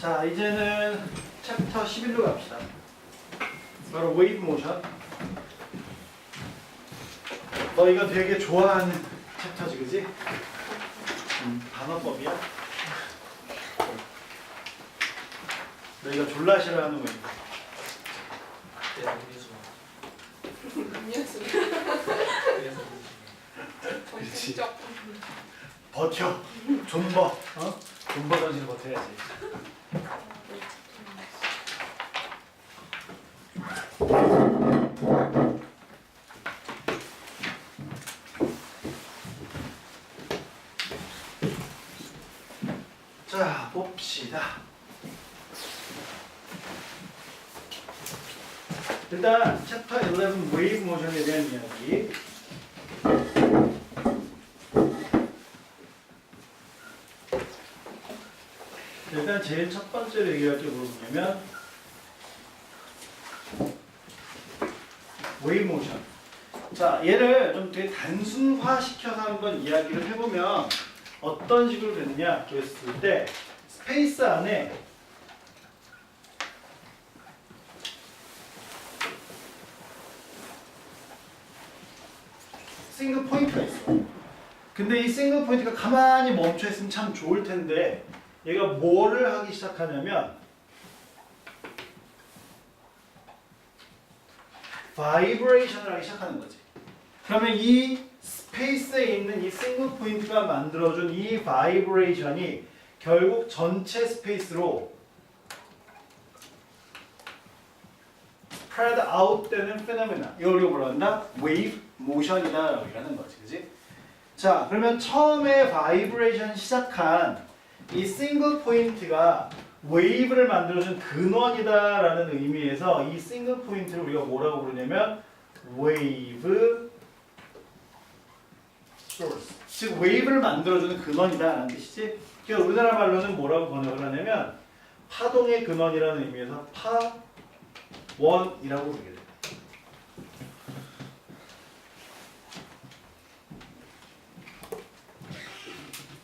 자, 이제는 챕터 11로 갑시다. 바로 웨이브 모션. 너 이거 되게 좋아하는 챕터지, 그지? 단어법이야. 너 이거 졸라 싫어하는 웨이브. 그렇지. 버텨. 존버. 어? 존버 정신을 버텨야지. 자, 봅시다. 일단 챕터 11 웨이브 모션에 대한 이야기. 일단 제일 첫 번째로 얘기할 게 뭐냐면 웨이브 모션. 자, 얘를 좀 되게 단순화 시켜서 한번 이야기를 해보면 어떤 식으로 되느냐 그랬을 때 스페이스 안에 싱글 포인트가 있어. 근데 이 싱글 포인트가 가만히 멈춰 있으면 참 좋을 텐데 얘가 뭐를 하기 시작하냐면 바이브레이션을 하기 시작하는 거지. 그러면 이 스페이스에 있는 이 싱글 포인트가 만들어준 이 바이브레이션이 결국 전체 스페이스로 spread out 되는 페노메나. 이걸 뭐라 한다? 웨이브 모션이다 라고 하는 거지. 그지? 자, 그러면 처음에 바이브레이션 시작한 이 싱글 포인트가 웨이브를 만들어준 근원이다라는 의미에서 이 싱글 포인트를 우리가 뭐라고 부르냐면 웨이브 소스. 즉 웨이브를 만들어주는 근원이다라는 뜻이지. 그래서 우리나라 말로는 뭐라고 번역을 하냐면 파동의 근원이라는 의미에서 파원이라고 부르게 돼.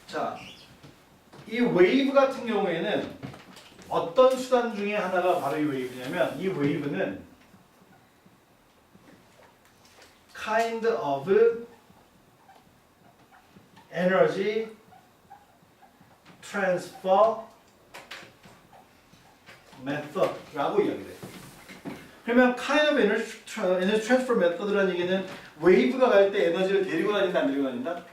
자, 이 웨이브 같은 경우에는 어떤 수단 중에 하나가 바로 이 웨이브냐면 이 웨이브는 kind of energy transfer method라고 이야기돼. 그러면 kind of energy transfer method라는 얘기는 웨이브가 갈 때 에너지를 데리고 다닌다, 안 데리고 다닌다?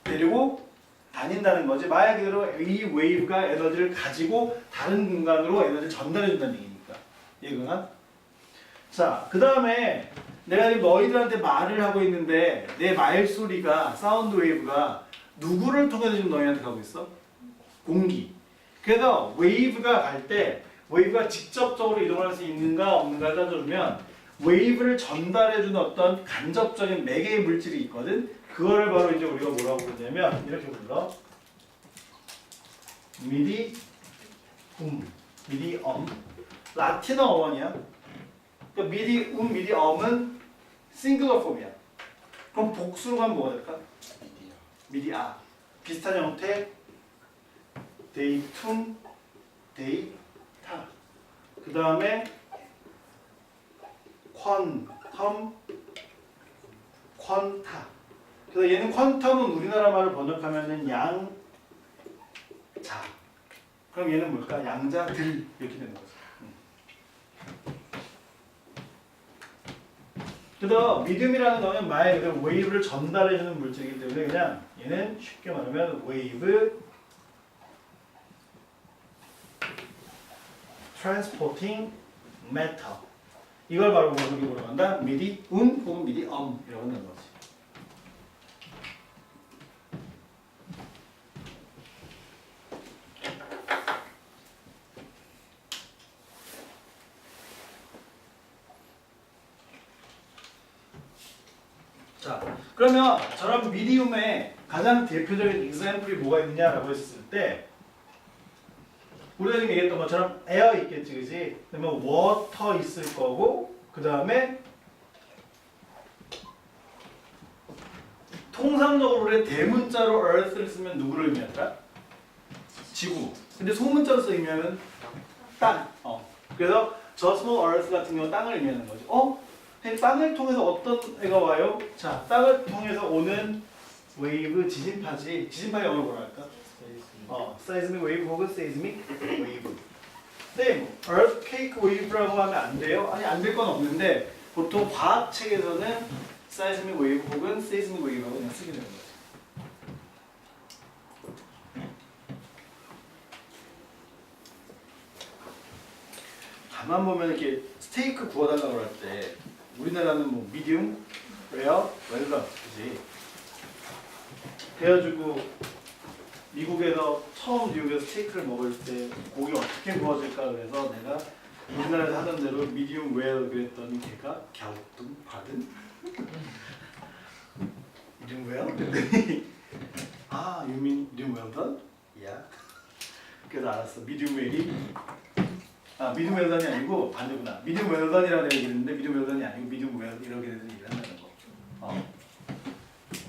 데리고 다닌다는 거지. 말 그대로 이 웨이브가 에너지를 가지고 다른 공간으로 에너지를 전달해 준다는 얘기니까. 이해가? 자, 그 다음에 내가 지금 너희들한테 말을 하고 있는데 내 말소리가 사운드 웨이브가 누구를 통해서 지금 너희한테 가고 있어? 공기. 그래서 웨이브가 갈 때 웨이브가 직접적으로 이동할 수 있는가 없는가를 따져주면 웨이브를 전달해주는 어떤 간접적인 매개의 물질이 있거든. 그거를 바로 이제 우리가 뭐라고 부르냐면 이렇게 불러. 미디엄. 라틴어 어원이야. 그러니까 미디엄은 싱글러 폼이야. 그럼 복수로 가면 뭐가 될까? 미디아. 비슷한 형태. 데이툼, 데이타. 그 다음에 퀀텀, 퀀타. 그래서 얘는 퀀텀은 우리나라 말을 번역하면은 양자. 그럼 얘는 뭘까? 양자들 이렇게 되는 거죠. 그래서 미디움이라는 거는 말 그대로 웨이브를 전달해주는 물질이기 때문에 그냥 얘는 쉽게 말하면 웨이브 트랜스포팅 메터. 이걸 바로 뭐라고 한다? 미디움 혹은 미디엄이라고 하는 거지. 자, 그러면 저런 미디움의 가장 대표적인 example이 뭐가 있느냐라고 했을 때 우리가 지금 얘기했던 것처럼 에어 있겠지, 그지? 그러면 워터 있을 거고 그 다음에 통상적으로 우리 대문자로 earth를 쓰면 누구를 의미할까? 지구. 근데 소문자로 쓰이면은 땅. 그래서 just small earth 같은 경우는 땅을 의미하는 거죠. 땅을 통해서 어떤 애가 와요? 자, 땅을 통해서 오는 웨이브 지진파지. 지진파 영어로 뭐라 할까? seismic wave 혹은 seismic wave. 네, 뭐 earthquake wave라고 하면 안 돼요? 아니, 안 될 건 없는데 보통 과학 책에서는 seismic wave 혹은 seismic wave라고 그냥 쓰게 되는 거죠. 가만 보면 이렇게 스테이크 구워달라고 할 때 우리나라는 뭐 미디움, 레어, 웰던, 그지? 그래가지고 미국에서 처음 뉴욕에서 스테이크를 먹을 때 고기 어떻게 구워질까 그래서 내가 우리나라에서 하던 대로 미디움 웰 그랬더니 걔가 갸우뚱 미디움 웰? 그랬더니 you mean medium well done? Yeah. 그래서 알았어. 미디움 웰이 미디움 웰던이 아니고 반대구나. 미디움 웰던이라고 얘기했는데 미디움 웰던이 아니고 미디움 웰 이렇게 돼서 얘기를 한다는 거.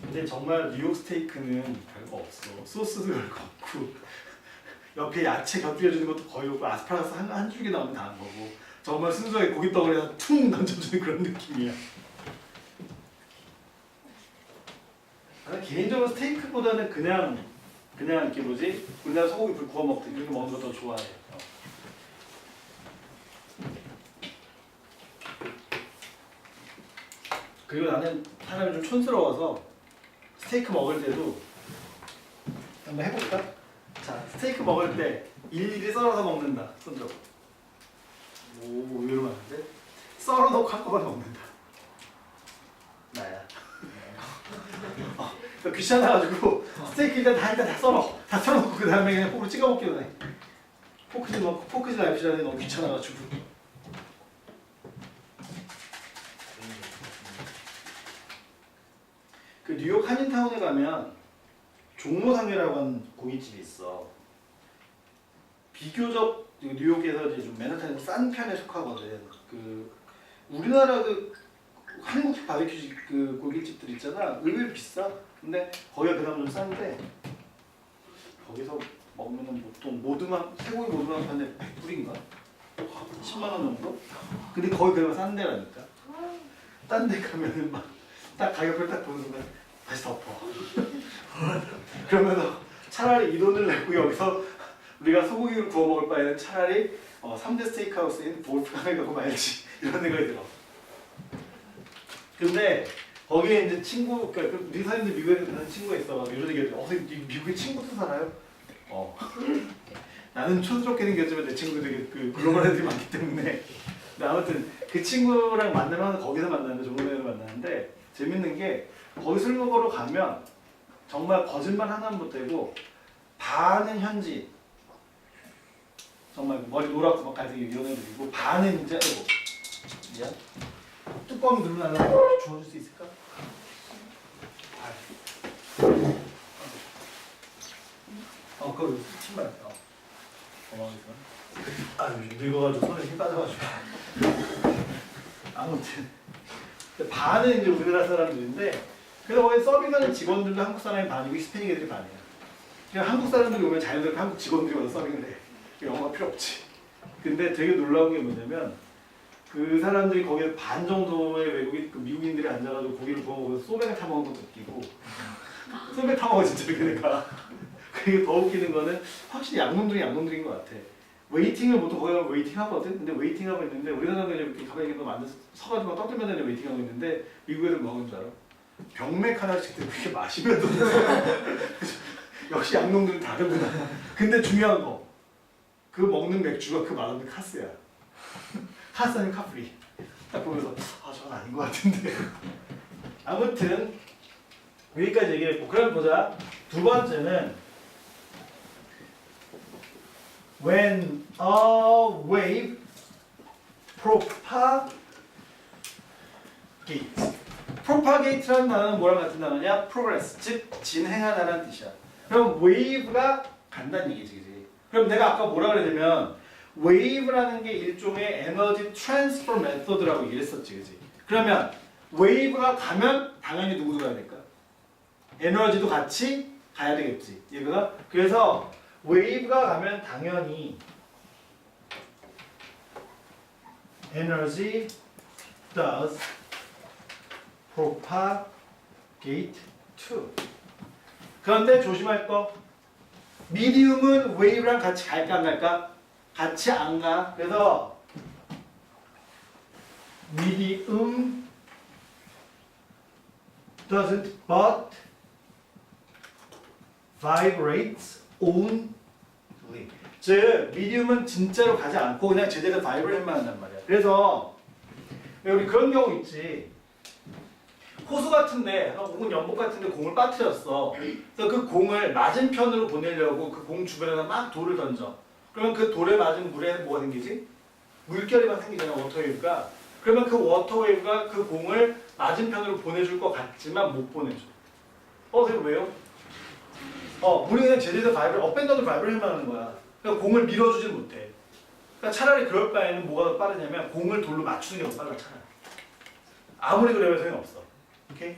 근데 정말 뉴욕 스테이크는 별거 없어. 소스도 별거 없고 옆에 야채 곁들여주는 것도 거의 없고 아스파라거스 한 줄기 나오면 다 한 거고 정말 순수하게 고기 덩어리에다 퉁 던져주는 그런 느낌이야. 나는 개인적으로 스테이크보다는 그냥 이렇게 뭐지? 우리나라 소고기 불 구워 먹듯 이렇게 먹는 거 더 좋아해. 그리고 나는 사람이 좀 촌스러워서 스테이크 먹을 때도 한번 해볼까? 자, 스테이크 먹을 때 일일이 썰어서 먹는다. 손 들어. 오, 의외로 많은데? 썰어놓고 한꺼번에 먹는다. 나야. 귀찮아가지고 스테이크 일단 다 썰어. 다 썰어놓고 그 다음에 그냥 포크로 찍어 먹기로 해. 포크질 납치라는 너무 귀찮아가지고. 그 뉴욕 한인타운에 가면 종로상회라고 하는 고깃집이 있어. 비교적 뉴욕에서 이제 좀 맨하탄에서 싼 편에 속하거든. 그 우리나라 그 한국 바베큐 그 고깃집들 있잖아. 의외로 비싸. 근데 거기가 그나마 좀 싼데 거기서 먹으면은 보통 쇠고기 모듬한 판에 100불인가? 10만 원 정도? 근데 거기 그나마 싼 데라니까. 딴 데 가면은 막 딱 가격을 딱 보는 순간 다시 덮어. 그러면서 차라리 이 돈을 내고 여기서 우리가 소고기를 구워 먹을 바에는 차라리 3대 스테이크하우스인 볼프강에 가고 말지 이런 생각이 들어. 근데 거기에 이제 친구, 그러니까 우리 사람들 미국에 사는 친구가 있어. 이런 얘기를 미국에 친구도 살아요? 나는 촌스럽게 생겼지만 내 친구들이 그 글로벌 애들이 많기 때문에. 근데 아무튼 그 친구랑 만나면 거기서 만나는데 종로에서 만나는데 재밌는 게 거기 술 먹으러 가면 정말 거짓말 하나는 못하고 반은 현지 정말 머리 노랗고 막 갈색이 이런 애들이고 반은 이제 미안 뚜껑 누르면 하나 주워줄 수 있을까? 그거 신발 고마워. 늙어가지고 손에 힘 빠져가지고 아무튼 반은 이제 우리나라 사람들인데 그래서 거기 서빙하는 직원들도 한국 사람이 반이고 히스패닉 애들이 반이야. 그냥 한국 사람들이 오면 자연스럽게 한국 직원들이 와서 서빙을 해. 영어가 필요 없지. 근데 되게 놀라운 게 뭐냐면 그 사람들이 거기에 반 정도의 외국인, 그 미국인들이 앉아가지고 고기를 구워 먹어서 소맥을 타 먹은 것도 웃기고 소맥 타 먹어 진짜 이렇게 내가. 그리고 더 웃기는 거는 확실히 양놈들인 것 같아. 웨이팅을 보통 거기 가면 웨이팅 하거든. 근데 웨이팅 하고 있는데 우리나라는 이렇게 가만히 앉아서 서가지고 떠들면서 웨이팅 하고 있는데 미국 애들 뭐 하는 줄 알아? 병맥 하나씩 그렇게 마시면서 역시 양놈들은 다르구나. 근데 중요한 거 그 먹는 맥주가 그 말하는 카스야. 카스 아니면 카프리. 딱 보면서 저건 아닌 것 같은데. 아무튼 여기까지 얘기했고 그럼 보자. 두 번째는 when a wave propagates. propagate라는 단어는 뭐랑 같은 단어냐? progress, 즉 진행하다라는 뜻이야. 그럼 wave가 간다는 얘기지, 그지? 그럼 내가 아까 뭐라 그랬냐면 wave라는 게 일종의 에너지 트랜스퍼 메소드라고 얘기를 했었지, 그지? 그러면 wave가 가면 당연히 누구도 가야 될까? 에너지도 같이 가야 되겠지, 얘가. 그래서 wave가 가면 당연히 energy does propagate to. 그런데 조심할 거. 미디움은 wave랑 같이 갈까 안 갈까? 같이 안 가. 그래서 medium doesn't but vibrates only. 즉 미디움은 진짜로 가지 않고 그냥 제대로 바이브레이션만 한단 말이야. 그래서 우리 그런 경우 있지. 호수 같은데 혹은 연못 같은데 공을 빠뜨렸어. 그래서 그 공을 맞은편으로 보내려고 그 공 주변에다 막 돌을 던져. 그러면 그 돌에 맞은 물에 뭐가 생기지? 물결이 막 생기잖아, 워터웨이브가. 그러면 그 워터웨이브가 그 공을 맞은편으로 보내줄 것 같지만 못 보내줘. 선생님 왜요? 물이 그냥 제대로 업앤다운으로 바이브레이션만 하는 거야. 그러니까 공을 밀어주질 못해. 그러니까 차라리 그럴 바에는 뭐가 더 빠르냐면 공을 돌로 맞추는 게 더 빨라, 차라리. 아무리 그래도 소용없어. 오케이?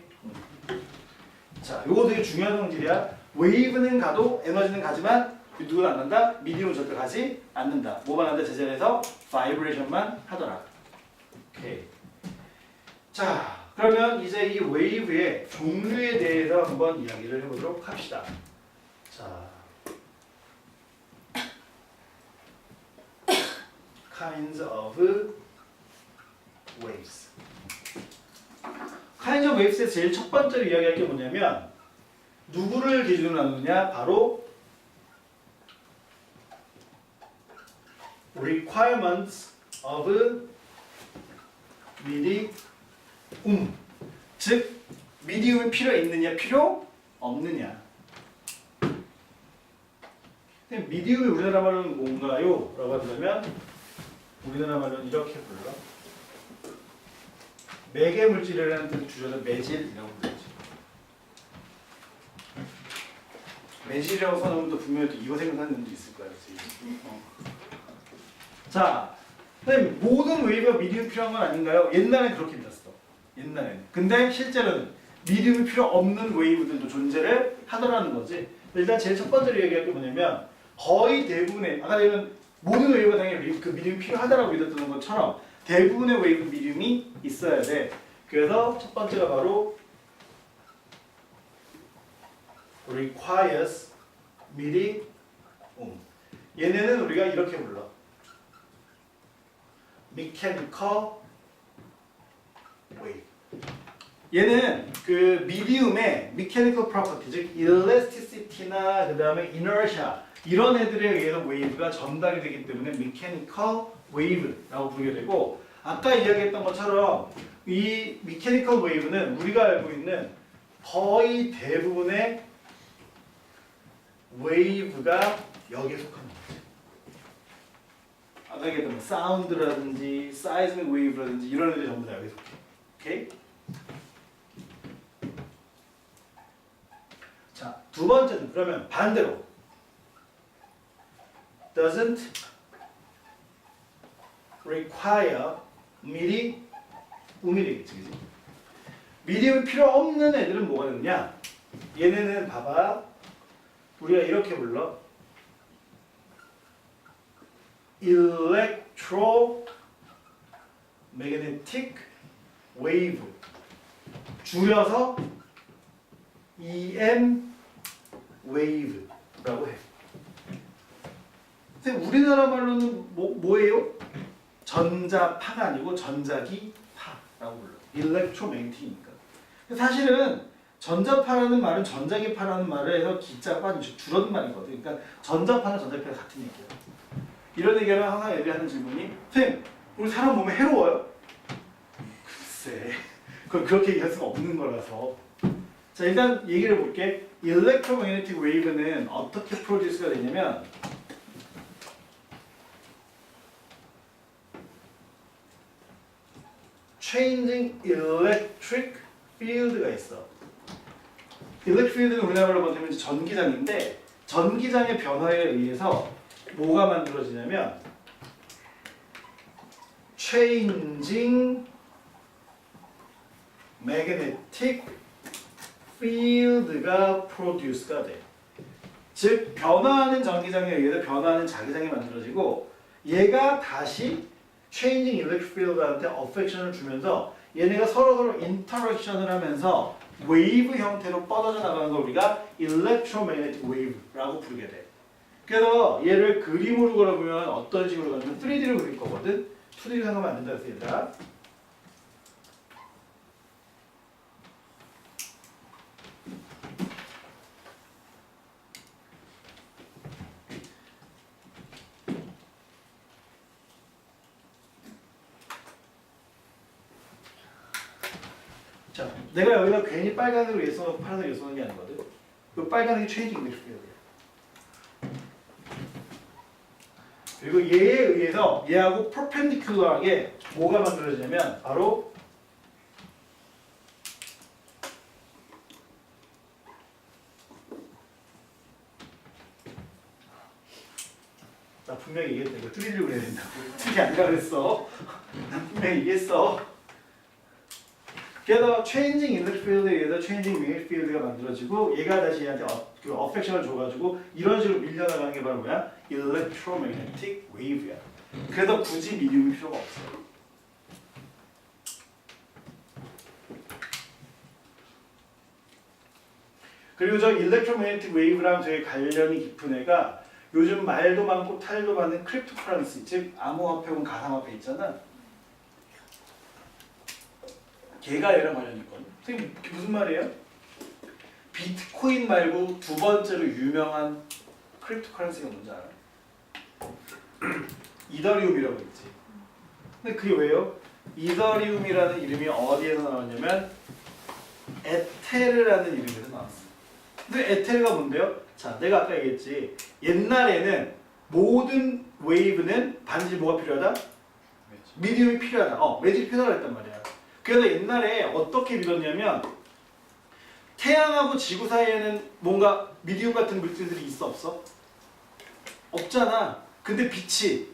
자, 요거 되게 중요한 성질이야. 웨이브는 가도 에너지는 가지만 누구는 안 간다? 미디움은 절대 가지 않는다. 뭐만 한다? 제자리에서 바이브레이션만 하더라. 오케이. 자, 그러면 이제 이 웨이브의 종류에 대해서 한번 이야기를 해보도록 합시다. 자, kinds of waves. kinds of waves에서 제일 첫 번째로 이야기할 게 뭐냐면 누구를 기준으로 나누느냐? 바로 requirements of medium. 즉 미디움이 필요 있느냐 필요 없느냐. 미디움이 우리나라 말로는 뭔가요? 라고 한다면 우리나라 말로는 이렇게 불러. 매개 물질이라는 뜻을 줄여서 매질이라고 부르지. 매질이라고 써놓으면 또 분명히 또 이거 생각하는 분도 있을 거야. 자, 선생님 모든 웨이브가 미디움 필요한 건 아닌가요? 옛날엔 그렇게 믿었어. 옛날에는. 근데 실제로는 미디움이 필요 없는 웨이브들도 존재를 하더라는 거지. 일단 제일 첫 번째로 얘기할 게 뭐냐면 거의 대부분의 아까 얘는 모든 웨이브가 당연히 그 미디움이 필요하다라고 믿었던 것처럼 대부분의 웨이브 미디움이 있어야 돼. 그래서 첫 번째가 바로 requires medium. 얘네는 우리가 이렇게 불러. mechanical wave. 얘는 그 미디움의 mechanical property, 즉 elasticity나 그 다음에 inertia 이런 애들에 의해서 웨이브가 전달이 되기 때문에 mechanical wave라고 부르게 되고, 아까 이야기했던 것처럼 이 mechanical wave는 우리가 알고 있는 거의 대부분의 웨이브가 여기에 속하는 거지. 아까 얘기했던 뭐 사운드라든지 사이즈믹 웨이브라든지 이런 애들이 전부 다 여기에 속해. 오케이? 자, 두 번째는 그러면 반대로 doesn't require 미디움이겠지, 그지? 미디움이 필요 없는 애들은 뭐가 되느냐? 얘네는 봐봐, 우리가 이렇게 불러. electromagnetic wave, 줄여서 EM wave라고 해. 근데 우리나라 말로는 뭐예요? 전자파가 아니고 전자기파라고 불러. electromagnetic이니까. 사실은 전자파라는 말은 전자기파라는 말을 해서 기자가 빠진 줄어든 말이거든. 그러니까 전자파나 전자기파가 같은 얘기야. 이런 얘기하면 항상 애들이 하는 질문이, 선생님, 우리 사람 몸에 해로워요? 글쎄, 그건 그렇게 얘기할 수가 없는 거라서. 자, 일단 얘기를 해볼게. electromagnetic wave는 어떻게 프로듀스가 되냐면 changing electric field가 있어. electric field는 우리나라로 보면 전기장인데, 전기장의 변화에 의해서 뭐가 만들어지냐면 changing magnetic field가 produce가 돼. 즉 변화하는 전기장에 의해서 변화하는 자기장이 만들어지고 얘가 다시 changing electric field한테 affection을 주면서 얘네가 서로 인터랙션을 하면서 웨이브 형태로 뻗어져 나가는 걸 우리가 electromagnetic wave라고 부르게 돼. 그래서 얘를 그림으로 그려보면 어떤 식으로 가냐면 3D를 그릴 거거든. 2D를 생각하면 안 된다 그래서 얘들아. 자, 내가 여기다 괜히 빨간색으로 얘 써놓고 파란색으로 써놓은 게 아니거든. 그 빨간색이 changing electric field야. 그리고 얘에 의해서 얘하고 perpendicular하게 뭐가 만들어지냐면 바로 나 분명히 얘기했다. 이거 3D를 그려야 된다고. 3D 아니라 그랬어. 난 분명히 얘기했어. 게다가 changing electric field에 의해서 changing magnetic field가 만들어지고 얘가 다시 얘한테 그 affection을 줘가지고 이런 식으로 밀려나가는 게 바로 뭐야? electromagnetic wave야. 그래서 굳이 미디움이 필요가 없어. 그리고 저 electromagnetic wave랑 되게 관련이 깊은 애가 요즘 말도 많고 탈도 많은 크립토커런시, 즉 암호화폐 혹은 가상화폐 있잖아. 걔가 얘랑 관련이 있거든. 선생님 그게 무슨 말이에요? 비트코인 말고 두 번째로 유명한 크립토커런시가 뭔지 알아? 이더리움이라고 있지. 근데 그게 왜요? 이더리움이라는 이름이 어디에서 나왔냐면 에테르라는 이름에서 나왔어. 근데 에테르가 뭔데요? 자, 내가 아까 얘기했지. 옛날에는 모든 웨이브는 반드시 뭐가 필요하다? 미디움이 필요하다. 매직이 필요하다 했단 말이야. 그래서 옛날에 어떻게 믿었냐면 태양하고 지구 사이에는 뭔가 미디움 같은 물질들이 있어 없어? 없잖아. 근데 빛이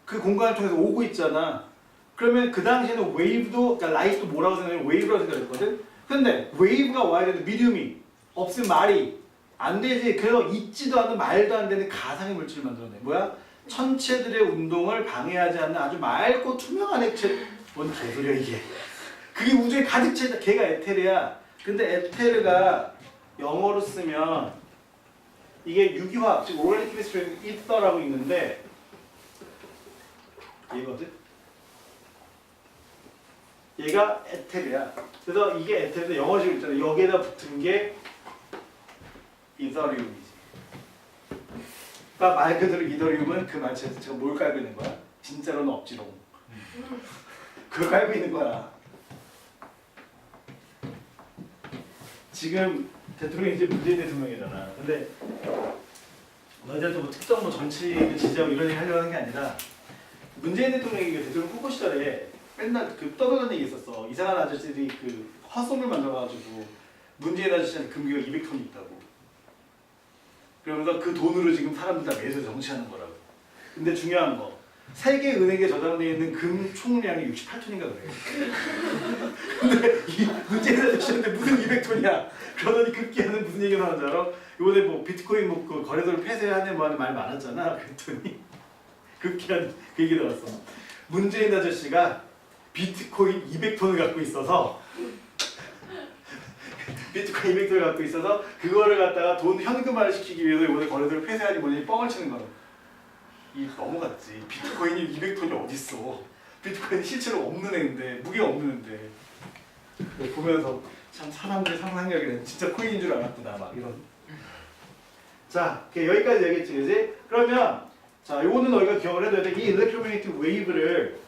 그 공간을 통해서 오고 있잖아. 그러면 그 당시에는 웨이브도, 그러니까 라이트도 뭐라고 생각해? 웨이브라고 생각했거든? 근데 웨이브가 와야 되는데 미디움이 없으면 말이 안 되지. 그래서 있지도 않은 말도 안 되는 가상의 물질을 만들어내. 뭐야? 천체들의 운동을 방해하지 않는 아주 맑고 투명한 액체. 뭔 개소리야 이게. 그게 우주에 가득 차 있다. 걔가 에테르야. 근데 에테르가 영어로 쓰면 이게 유기화학, 즉 organic chemistry ether라고 있는데 얘거든. 얘가 에테르야. 그래서 이게 에테르인데 영어식으로 있잖아. 여기에다 붙은 게 이더리움이지. 그러니까 말 그대로 이더리움은 그 말체에서 제가 뭘 깔고 있는 거야? 진짜로는 없지롱. 그걸 깔고 있는 거야. 지금 대통령이 이제 문재인 대통령이잖아. 근데 너희들한테 뭐 특정 뭐 정치를 지지하고 이런 얘기 하려고 하는 게 아니라 문재인 대통령이 대통령 후보 시절에 맨날 그 떠드는 얘기 있었어. 이상한 아저씨들이 그 헛소문을 만들어가지고 문재인 아저씨한테 금기가 200톤이 있다고. 그러면서 그 돈으로 지금 사람들 다 매수 정치하는 거라고. 근데 중요한 거. 세계은행에 저장되어 있는 금 총량이 68톤인가 그래. 근데 이 문재인 아저씨한테 무슨 200톤이야. 그러더니 급기야는 무슨 얘기가 나오는 줄 알아? 이번에 뭐 비트코인 뭐 그 거래소를 폐쇄하는 뭐 하는 말 많았잖아. 그랬더니 급기야는 그 얘기 나왔어. 문재인 아저씨가 비트코인 200톤을 갖고 있어서 비트코인 200톤을 갖고 있어서 그거를 갖다가 돈 현금화를 시키기 위해서 이번에 거래소를 폐쇄하니 뭐니 뻥을 치는 거야. 이 넘어갔지. 비트코인이 200톤이 어딨어. 비트코인이 실제로 없는 애인데 무게가 없는 애인데 보면서 참 사람들의 상상력이는 진짜 코인인 줄 알았구나 막 이런. 자 여기까지 얘기했지 그지? 그러면 자 요거는 너희가 기억을 해둬야 돼. 이 일렉트로매그네틱 웨이브를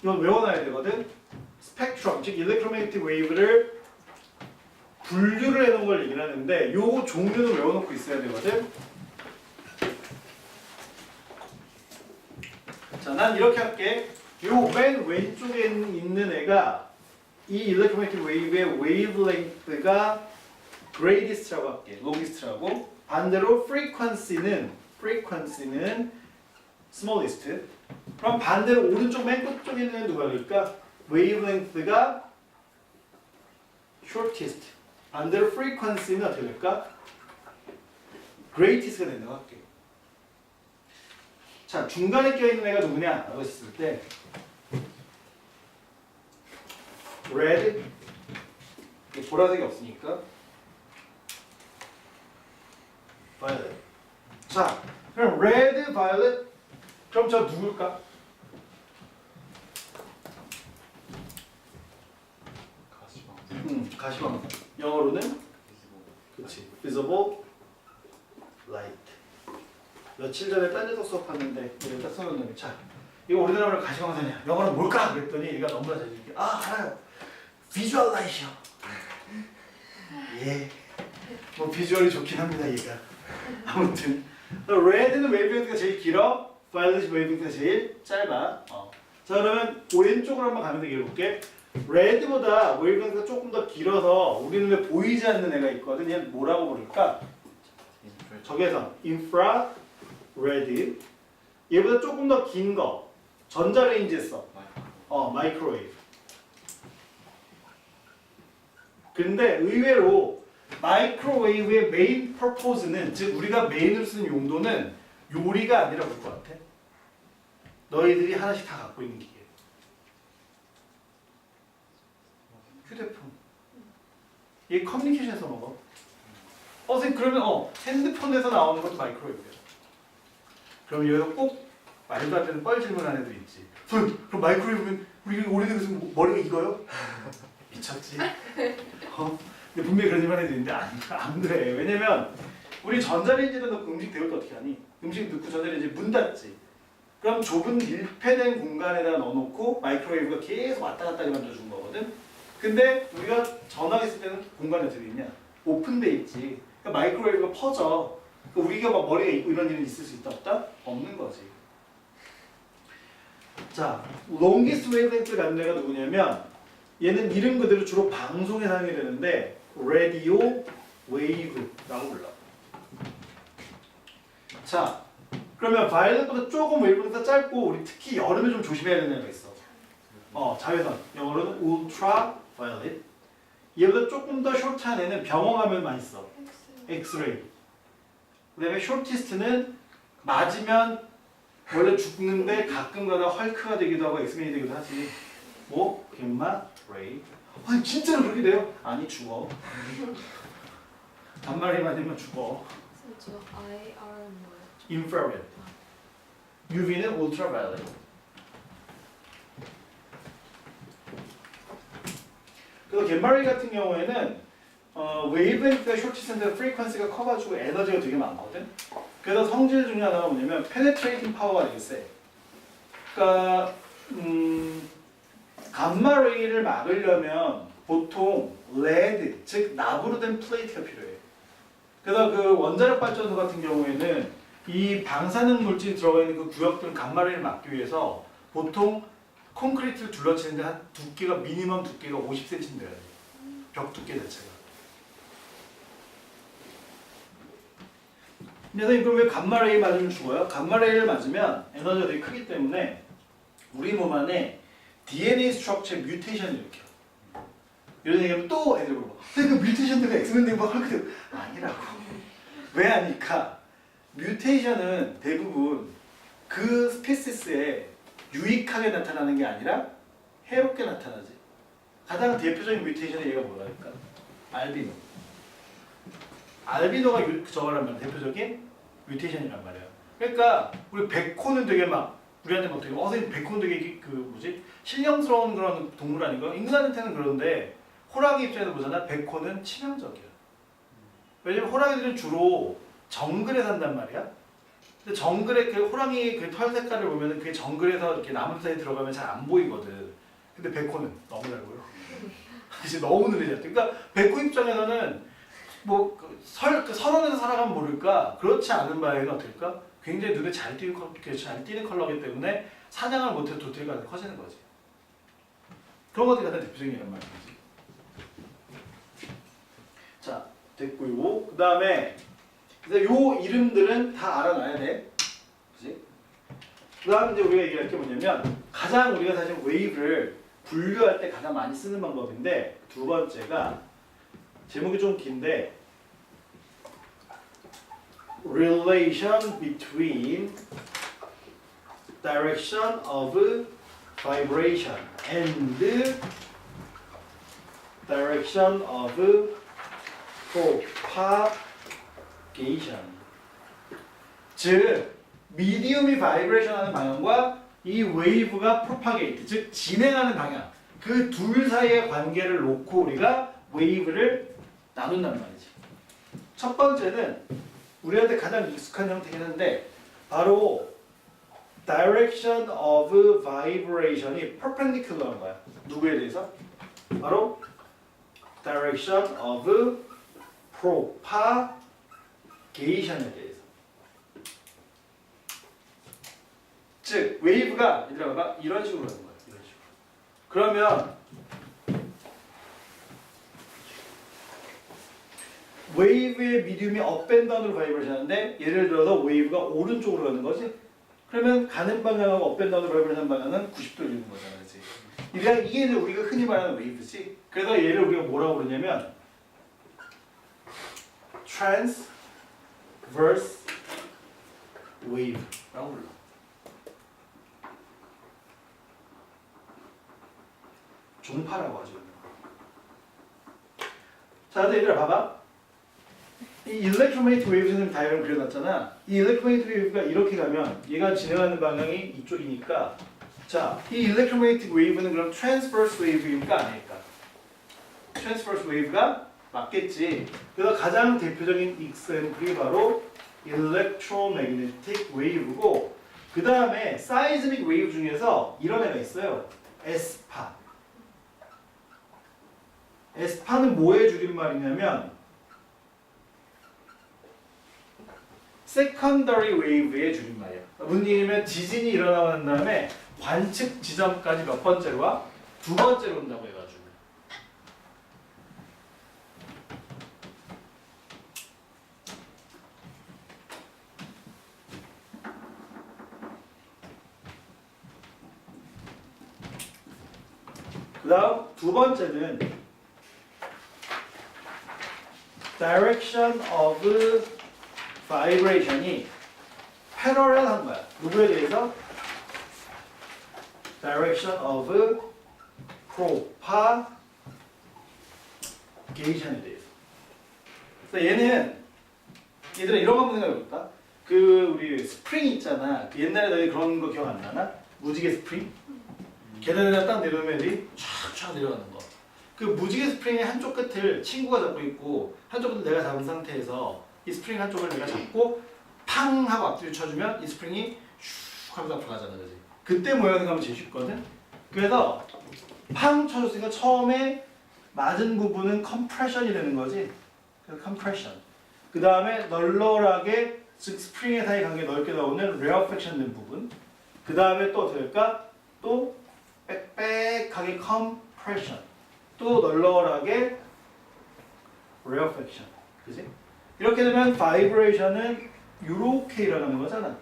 이건 외워놔야 되거든. 스펙트럼 즉 일렉트로매그네틱 웨이브를 분류를 해놓은 걸 얘기를 하는데 요 종류는 외워놓고 있어야 되거든. 자, 난 이렇게 할게. 요 맨 왼쪽에 있는 애가 이 일렉트로매그네틱 웨이브의 웨이브랭크가 greatest라고 할게. longest라고. 반대로 frequency는 smallest. 그럼 반대로 오른쪽 맨 끝쪽에 있는 애는 누가 될까? wavelength가 shortest. 반대로 frequency는 어떻게 될까? greatest가 된다고 할게요. 자, 중간에 껴있는 애가 누구냐? 라고 했을 때 red, 보라색이 없으니까 violet. 자, 그럼 red, violet. 그럼 저 누굴까? 가시광. 영어로는 그렇지. visible light. 며칠 전에 딴 데서 수업하는데 이거 딱 써놓는 자, 이거 우리나라로 가시광선이야. 영어는 뭘까? 그랬더니 얘가 너무나 잘 얘기해. 아, 알아요. visual light이요. 예. 뭐 비주얼이 좋긴 합니다, 얘가. 아무튼 red는 웨이브가 제일 길어. violet이 웨이브가 제일 짧아. 자, 그러면 왼쪽으로 한번 가면 되게 해볼게. red보다 웨이브가 조금 더 길어서 우리 눈에 보이지 않는 애가 있거든. 얘는 뭐라고 부를까? 적외선 infrared. 얘보다 조금 더 긴 거 전자레인지에 써. 마이크로웨이브. 근데 의외로 마이크로웨이브의 메인 퍼포즈는, 즉 우리가 메인으로 쓰는 용도는 요리가 아니라 볼 것 같아. 너희들이 하나씩 다 갖고 있는 기계. 휴대폰. 얘 커뮤니케이션에서 먹어. 선생님 그러면 핸드폰에서 나오는 것도 마이크로웨이브야. 그럼 여기서 꼭 말도 안 되는 뻘 질문하는 애들 있지. 그럼 마이크로웨이브는 우리 오래돼서 머리가 익어요? 미쳤지? 근데 분명히 그런 질문 애들 있는데 안 그래. 왜냐면 우리 전자레인지에 넣고 음식 데울 때 어떻게 하니? 음식 넣고 전자레인지 문 닫지. 그럼 좁은 밀폐된 공간에다 넣어놓고 마이크로웨이브가 계속 왔다 갔다 만들어주는 거거든. 근데 우리가 전화했을 때는 공간이 어떻게 있냐? 오픈돼 있지. 그러니까 마이크로웨이브가 퍼져. 그러니까 우리가 막 머리가 있고 이런 일은 있을 수 있다 없다? 없는 거지. 자, longest wavelength를 갖는 애가 누구냐면 얘는 이름 그대로 주로 방송에 사용이 되는데 radio wave라고 불러. 자, 그러면 violet보다 조금 웨이브가 짧고 우리 특히 여름에 좀 조심해야 되는 애가 있어. 자외선. 영어로는 ultraviolet. 얘보다 조금 더 숏한 애는 병원 가면 많이 써. 엑스레이. 그 다음에 shortest는 맞으면 원래 죽는데 가끔 가다 헐크가 되기도 하고 엑스맨이 되기도 하지. 뭐? 갬마 레이. 아니 진짜로 그렇게 돼요? 아니 죽어. 단말이 맞으면 죽어. 저 IR은 뭐예요? infrared. UV는 ultraviolet. 그래서 갬마레이 같은 경우에는 웨이브렌트가 숏디스턴스 프리퀀시가 커가지고 에너지가 되게 많거든. 그래서 성질 중에 하나가 뭐냐면 페네트레이팅 파워가 되게 세. 그러니까 감마레이를 막으려면 보통 레드, 즉 납으로 된 플레이트가 필요해. 그래서 그 원자력 발전소 같은 경우에는 이 방사능 물질이 들어가 있는 그 구역들 감마레이를 막기 위해서 보통 콘크리트를 둘러치는데 한 두께가 미니멈 두께가 50cm 돼야 돼. 벽 두께 자체가. 근데 선생님 그럼 왜 감마레이 맞으면 죽어요? 감마레이를 맞으면 에너지가 되게 크기 때문에 우리 몸 안에 DNA 스트럭처의 뮤테이션을 일으켜. 이런 얘기하면 또 애들 물어봐. 선생님 그 뮤테이션들이 엑스맨 되고 막 그렇게 아니라고. 왜 아니까? 뮤테이션은 대부분 그 스피시스에 유익하게 나타나는 게 아니라 해롭게 나타나지. 가장 대표적인 뮤테이션의 얘가 뭐랄까? 알비노. 알비노가 저거라면 대표적인 뮤테이션이란 말이야. 그러니까 우리 백호는 되게 막 우리한테 막 되게 선생님 백호는 되게 그 뭐지 신령스러운 그런 동물 아닌가? 인간한테는 그런데 호랑이 입장에서 보잖아. 백호는 치명적이야. 왜냐면 호랑이들은 주로 정글에 산단 말이야. 근데 정글에 그 호랑이 그 털 색깔을 보면은 그게 정글에서 이렇게 나무 사이에 들어가면 잘 안 보이거든. 근데 백호는 너무 잘 보여. 이제 너무 눈에 잘 띄. 그러니까 백호 입장에서는 뭐 선원에서 살아가면 모를까 그렇지 않은 바에는 어떨까? 굉장히 눈에 잘 띄는 컬러이기 때문에 사냥을 못해도 도태가 커지는 거지. 그런 것들이 가장 대표적인 이런 말이지. 자, 됐고요. 그 다음에 요 이름들은 다 알아놔야 돼. 그지? 그 다음 이제 우리가 얘기할 게 뭐냐면 가장 우리가 사실 웨이브를 분류할 때 가장 많이 쓰는 방법인데 두 번째가 제목이 좀 긴데 relation between direction of vibration and direction of propagation. 즉 미디움이 바이브레이션하는 방향과 이 웨이브가 프로파게이트, 즉 진행하는 방향, 그 둘 사이의 관계를 놓고 우리가 웨이브를 나눈단 말이지. 첫 번째는 우리한테 가장 익숙한 형태긴 한데 바로 direction of vibration이 perpendicular한 거야. 누구에 대해서? 바로 direction of propagation에 대해서. 즉 웨이브가 얘들아 봐봐 이런 식으로 가는 거야. 이런 식으로. 그러면 웨이브의 미디움이 업앤다운으로 바이브레이션 하는데 예를 들어서 웨이브가 오른쪽으로 가는 거지. 그러면 가는 방향하고 업앤다운으로 바이브레이션 하는 방향은 90도 이루는 거잖아. 그렇지? 이게 이제 우리가 흔히 말하는 웨이브지. 그래서 얘를 우리가 뭐라고 부르냐면 transverse wave라고 불러. 종파라고 하죠. 자, 근데 얘들아 봐봐. 이 일렉트로매그네틱 웨이브 선생님 다이어그램 그려놨잖아. 이 일렉트로매그네틱 웨이브가 이렇게 가면 얘가 진행하는 방향이 이쪽이니까 자, 이 일렉트로매그네틱 웨이브는 그럼 트랜스버스 웨이브입니까? 아닐까? 트랜스버스 웨이브가 맞겠지. 그래서 가장 대표적인 익sem플이 바로 일렉트로매그네틱 웨이브고 그 다음에 사이즈믹 웨이브 중에서 이런 애가 있어요. 에스파. 에스파는 뭐의 줄임말이냐면 secondary wave의 줄임말이야. 무슨 얘기냐면 지진이 일어나고 난 다음에 관측 지점까지 몇 번째로 와? 두 번째로 온다고 해가지고. 그 다음 두 번째는 direction of vibration이 parallel한 거야. 누구에 대해서? direction of propagation에 대해서. 그래서 얘는 얘들아 이런 거 한번 생각해볼까? 그 우리 스프링 있잖아. 옛날에 너희 그런 거 기억 안 나나? 무지개 스프링? 계단에다 딱 내려오면 애들이 촥촥 내려가는 거. 그 무지개 스프링의 한쪽 끝을 친구가 잡고 있고 한쪽 끝을 내가 잡은 상태에서 이 스프링 한쪽을 내가 잡고 팡 하고 앞뒤로 쳐주면 이 스프링이 슉 하면서 앞으로 가잖아. 그지? 그때 모양을 생각하면 제일 쉽거든? 그래서 팡 쳐줬으니까 처음에 맞은 부분은 컴프레션이 되는 거지. 그래서 컴프레션. 그 다음에 널널하게 즉 스프링의 사이 관계 넓게 나오는 레어팩션 된 부분. 그 다음에 또 어떻게 할까? 또 빽빽하게 컴프레션. 또 널널하게 레어팩션. 그지? 이렇게 되면 바이브레이션은 이렇게 일어나는 거잖아.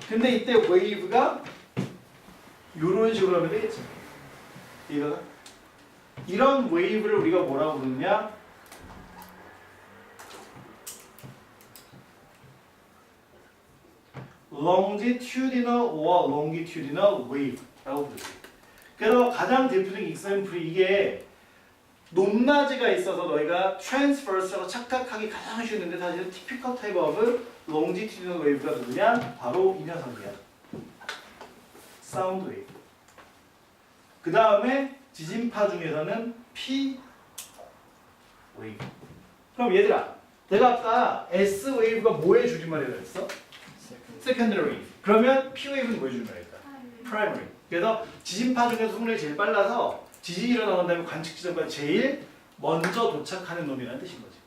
근데 이때 웨이브가 이런 식으로 하면 되겠지. 이거가 이런 웨이브를 우리가 뭐라고 부르냐? longitudinal or longitudinal wave라고 부르지. 그래서 가장 대표적인 example이 이게 높낮이가 있어서 너희가 transverse라고 착각하기 가장 쉬운데 사실은 typical type of longitudinal wave가 누구냐? 바로 이 녀석이야. sound wave. 그 다음에 지진파 중에서는 P wave. 그럼 얘들아, 내가 아까 S wave가 뭐의 줄임말이라고 했어? secondary wave. 그러면 P wave는 뭐의 줄임말일까? primary. 그래서 지진파 중에서 속력이 제일 빨라서 지진이 일어나는 다음에 관측 지점까지 제일 먼저 도착하는 놈이라는 뜻인 거지.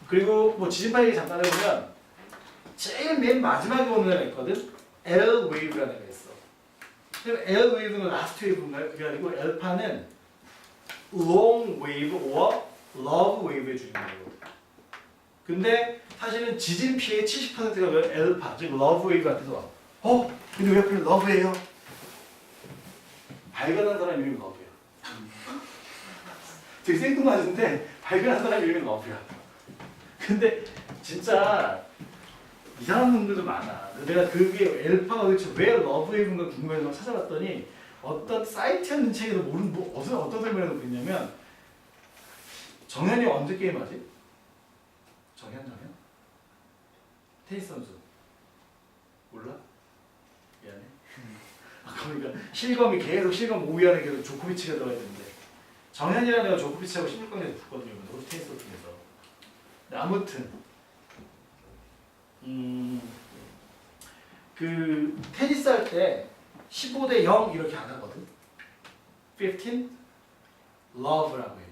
그리고 뭐 지진파 얘기 잠깐 해보면 제일 맨 마지막에 오는 애가 있거든. L wave라는 애가 있어. L wave는 last wave인가요? 그게 아니고 L파는 long wave or love wave의 줄임말이거든. 근데 사실은 지진 피해의 70%가 왜 L파, 즉 love wave 같아서 와. 근데 왜 하필 love예요? 발견한 사람 이름이 love예요. 되게 생뚱맞은데 발견한 사람 이름이 러브야. 근데 진짜 이상한 놈들도 많아. 내가 그게 엘파가 도대체 왜 러브웨이브인가 궁금해서 찾아봤더니 어떤 사이트였는 책에도 모르는 어떤 설명을 하고 있냐면 정현이 언제 게임하지? 정현? 테니스 선수 몰라? 미안해. 그러니까 실검이 계속 실검 5위 안에 계속 조코비치가 들어가야 되는데 정현이랑 내가 조코비치하고 16강에서 붙거든요. 그 테니스 팀에서. 아무튼 그 테니스 할 때 15대 0 이렇게 안 하거든. 15 love라고 해.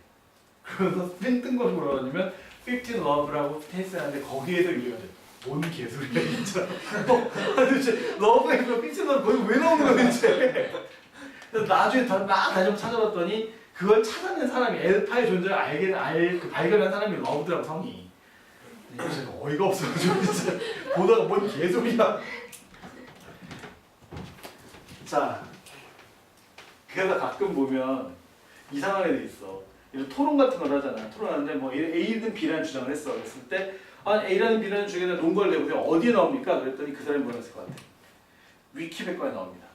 그래서 뜬금없이 뭐라고 하냐면 15 love라고 테니스 하는데 거기에도 이래야 돼. 뭔 개소리야 진짜. 도대체 러브에서 15 love 거기 왜 나오는 거야 도대체. 그래서 나중에 다시 한번 찾아봤더니 그걸 찾아낸 사람이 엘파의 존재를 발견한 사람이 러브더라고 성이. 이거 제가 어이가 없어가지고 진짜 보다가 뭔 개소리야. 자, 그래서 가끔 보면 이상한 애들 있어. 이런 토론 같은 걸 하잖아. 토론하는데 뭐 A는 B라는 주장을 했어. 그랬을 때 A라는 B라는 주장에 논거를 내보세요. 어디에 나옵니까? 그랬더니 그 사람이 뭐라 했을 것 같아. 위키백과에 나옵니다.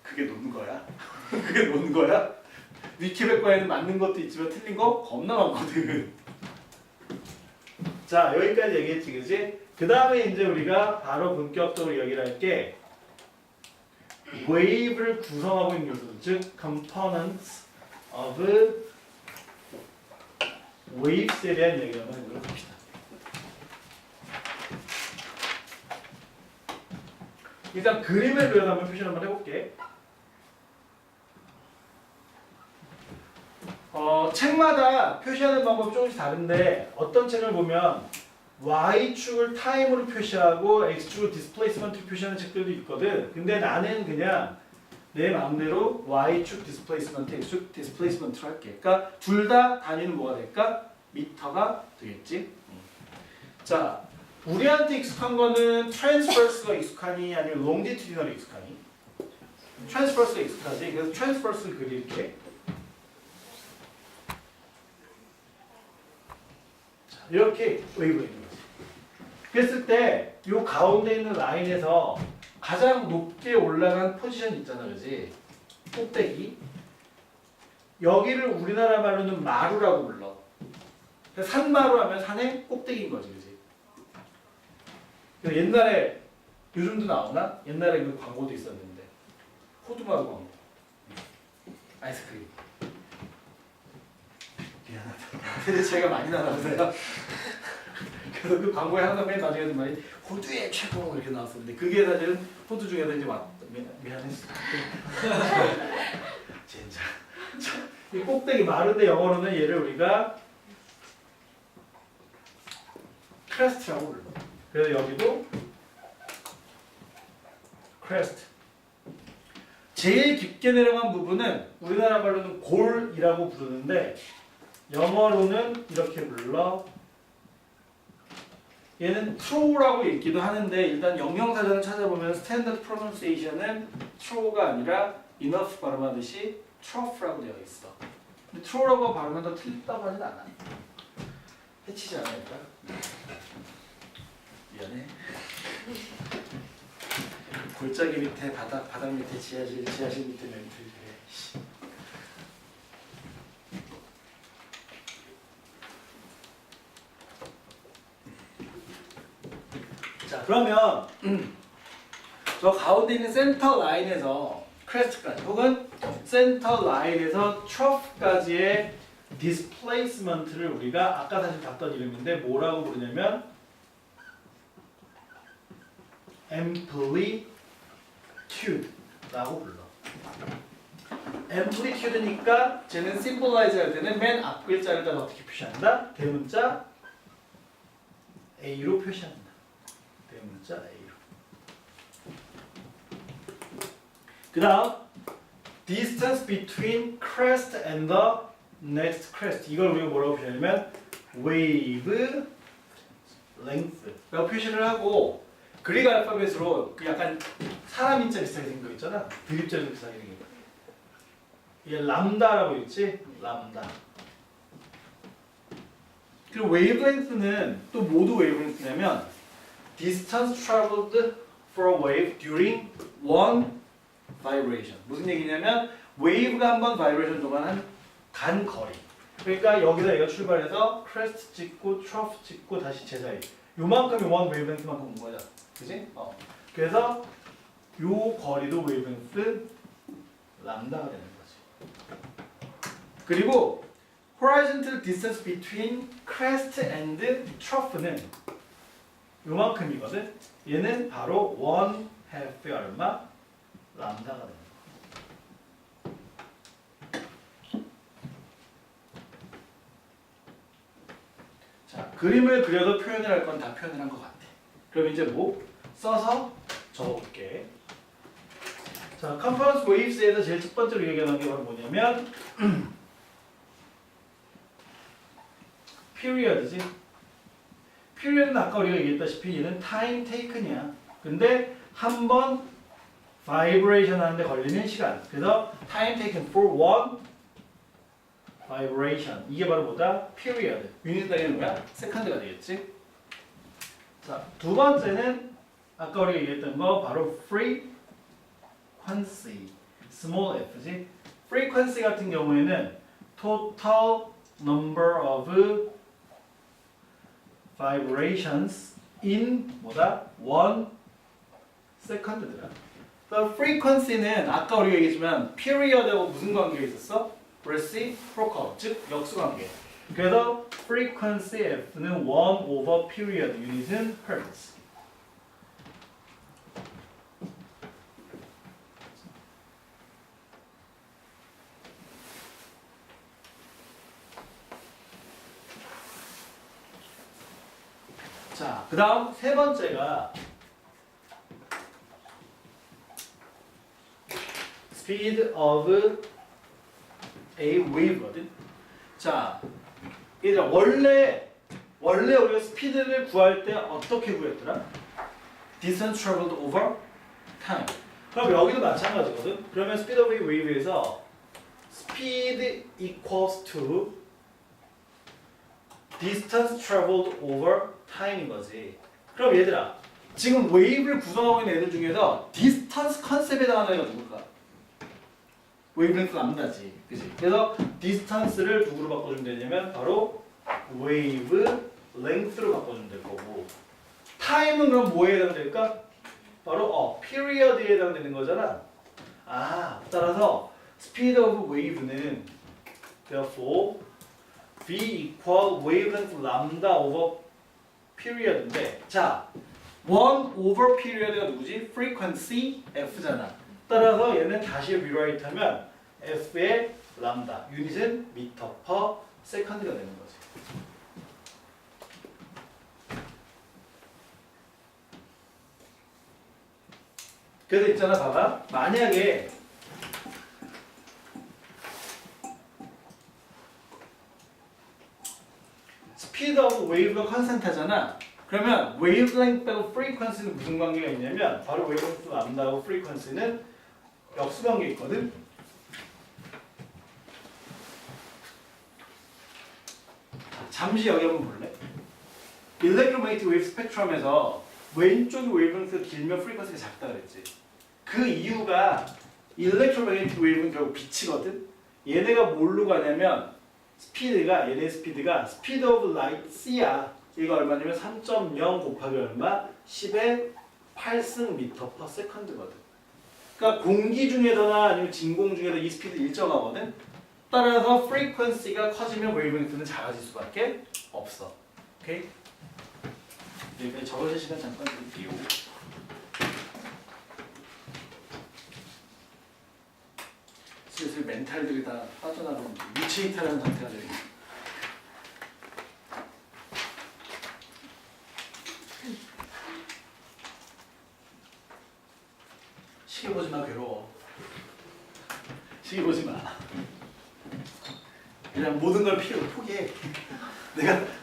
그게 논거야? 그게 논거야? 위키백과에는 맞는 것도 있지만 틀린 거 겁나 많거든. 자, 여기까지 얘기했지, 그지? 그 다음에 이제 우리가 바로 본격적으로 얘기를 할게 웨이브를 구성하고 있는 요소들, 즉 components of waves에 대한 얘기를 한번 해보도록 합시다. 일단 그림을 그려서 한번 표시를 한번 해볼게. 책마다 표시하는 방법이 조금씩 다른데 어떤 책을 보면 Y축을 타임으로 표시하고 X축을 디스플레이스먼트로 표시하는 책들도 있거든. 근데 나는 그냥 내 마음대로 Y축 디스플레이스먼트, X축 디스플레이스먼트로 할게. 그러니까 둘 다 단위는 뭐가 될까? 미터가 되겠지. 자, 우리한테 익숙한 거는 트랜스버스가 익숙하니 아니면 롱지튜디널이 익숙하니? 트랜스버스가 익숙하지. 그래서 트랜스버스를 그릴게. 이렇게 웨이브가 있는 거지. 그랬을 때 이 가운데 있는 라인에서 가장 높게 올라간 포지션 있잖아, 그지? 꼭대기. 여기를 우리나라 말로는 마루라고 불러. 산마루 하면 산의 꼭대기인 거지, 그지? 옛날에 요즘도 나오나? 옛날에 그 광고도 있었는데 호두마루 광고. 아이스크림. 미안하다. 세대 차이가 많이 나나 보세요. 그래서 그 광고에 항상 맨 마지막에 하는 말이 호두의 최고 이렇게 나왔었는데 그게 사실은 호두 중에서 이제 미안했어. 진짜. 이 꼭대기 마른데 영어로는 얘를 우리가 크레스트라고 불러. 그래서 여기도 크레스트. 제일 깊게 내려간 부분은 우리나라 말로는 골이라고 부르는데 영어로는 이렇게 불러. 얘는 트로우라고 읽기도 하는데 일단 영영사전을 찾아보면 스탠더드 프로넌시에이션은 트로우가 아니라 enough 발음하듯이 트러프라고 되어 있어. 근데 트로우라고 발음해도 틀렸다고 하진 않아. 해치지 않으니까. 미안해. 골짜기 밑에 바닥 밑에 지하실 밑에 멘트. 자, 그러면 저 가운데 있는 센터 라인에서 크레스트까지 혹은 센터 라인에서 트러프까지의 디스플레이스먼트를 우리가 아까 사실 봤던 이름인데 뭐라고 부르냐면 amplitude라고 불러. amplitude니까 쟤는 symbolize 할 때는 맨 앞 글자를 다 어떻게 표시한다? 대문자 A로 표시한다. 대문자 A로. 그 다음 distance between crest and the next crest. 이걸 우리가 뭐라고 표시하냐면 wave length라고 표시를 하고 그릭 알파벳으로 그 약간 사람 인자 비슷하게 생긴 거 있잖아. 드립자리 비슷하게 생긴 거. 얘 람다라고 있지? 람다. 그리고 wavelength는 또 모두 wavelength냐면 distance traveled for a wave during one vibration. 무슨 얘기냐면 wave가 한 번 vibration 동안 간 거리. 그러니까 여기서 얘가 출발해서 crest 찍고 trough 찍고 다시 제자리. 요만큼이 one wavelength만큼 온 거야. 그지? 그래서 요 거리도 wavelength 람다가 되는 거지. 그리고 horizontal distance between crest and trough는 요만큼이거든. 얘는 바로 1/2의 얼마? 람다가 되는 거야. 자, 그림을 그려도 표현을 할 건 다 표현을 한 것 같아. 그럼 이제 뭐 써서 적어볼게. 자, 컨퍼런스 웨이브스에서 제일 첫 번째로 얘기하는 게 바로 뭐냐면 period이지. period은 아까 우리가 얘기했다시피 얘는 time taken이야. 근데 한 번 vibration 하는데 걸리는 시간. 그래서 time taken for one vibration. 이게 바로 뭐다? period. 유닛 단위는 뭐야? 세컨드가 되겠지. 자, 두 번째는 아까 우리가 얘기했던 거 바로 frequency. small f지. frequency 같은 경우에는 total number of vibrations in 뭐다? 1 second더라. frequency는 아까 우리가 얘기했지만 period하고 무슨 관계가 있었어? reciprocal, 즉 역수관계. 그래서 frequency F는 1 over period, 유닛은 hertz. 자, 그 다음 세 번째가 speed of a wave거든. 자, 얘들아 원래 우리가 스피드를 구할 때 어떻게 구했더라? distance traveled over time. 그럼 여기도 마찬가지거든. 그러면 speed of a wave에서 speed equals to distance traveled over time인 거지. 그럼 얘들아 지금 웨이브를 구성하고 있는 애들 중에서 distance 컨셉에 해당하는 애가 누굴까? 웨이브랭크 람다지, 그지? 그래서 distance를 누구로 바꿔주면 되냐면 바로 wave length로 바꿔주면 될 거고, time은 그럼 뭐에 해당될까? 바로 period에 해당되는 거잖아. 따라서 speed of wave는 therefore v equal wavelength lambda over period인데, 자, 1 over period가 누구지? frequency f잖아. 따라서 얘는 다시 rewrite 하면 f의 람다, 유닛은 미터 퍼 세컨드가 되는 거지. 그래서 있잖아, 봐봐. 만약에 스피드 오브 웨이브가 컨스턴트잖아. 그러면 웨이브랭크하고 프리퀀시는 무슨 관계가 있냐면 바로 웨이브랭크 람다하고 프리퀀시는 역수 관계 있거든. 잠시 여기 한번 볼래? 일렉트로매그네틱 웨이브 스펙트럼에서 왼쪽이 웨이브랭크가 길면 프리퀀시가 작다 그랬지. 그 이유가 일렉트로매그네틱 웨이브는 결국 빛이거든. 얘네가 뭘로 가냐면 스피드가, 얘네 스피드가 스피드 오브 라이트 C야. 이거 얼마냐면 3.0 곱하기 얼마? 10의 8승 미터 퍼 세컨드거든. 그러니까 공기 중에서나 아니면 진공 중에서 이 스피드 일정하거든. 따라서 프리퀀시가 커지면 웨이브랭크는 작아질 수밖에 없어. 오케이? 여기까지 적어줄 시간 잠깐 드릴게요. 슬슬 멘탈들이 다 빠져나가는 유체이탈하는 상태가 되겠네. 시계 보지 마, 괴로워. 시계 보지 마. 그냥 모든 걸 포기해.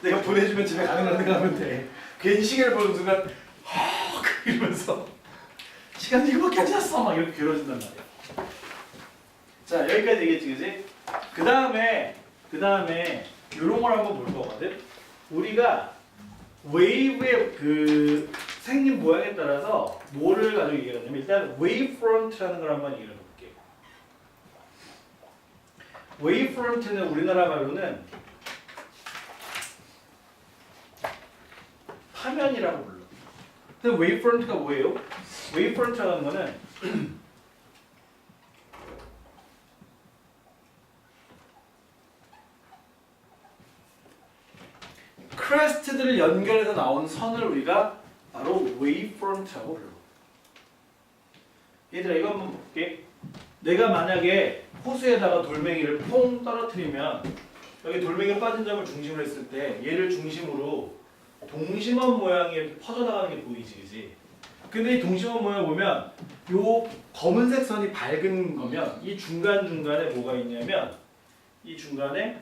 내가 보내주면 집에 가는 거 생각하면 돼. 괜히 시계를 보는 순간 이러면서 시간 이거밖에 안 지났어 막 이렇게 괴로워진단 말이야. 자 여기까지 얘기했지, 그지? 그 다음에 이런 걸 한번 볼 거거든. 우리가 웨이브의 그 생긴 모양에 따라서 뭐를 가지고 얘기하냐면 일단 웨이브 프론트라는 걸 한번 얘기해 볼게요. 웨이브 프론트는 우리나라 말로는 파면이라고 불러. 근데 웨이브 프론트가 뭐예요? 웨이브 프론트라는 거는 크레스트들을 연결해서 나온 선을 우리가 바로 웨이브 프론트라고 불러. 얘들아 이거 한번 볼게. 내가 만약에 호수에다가 돌멩이를 퐁 떨어뜨리면 여기 돌멩이가 빠진 점을 중심으로 했을 때 얘를 중심으로 동심원 모양이 이렇게 퍼져나가는 게 보이지, 그지? 근데 이 동심원 모양 보면 요 검은색 선이 밝은 거면 이 중간중간에 뭐가 있냐면 이 중간에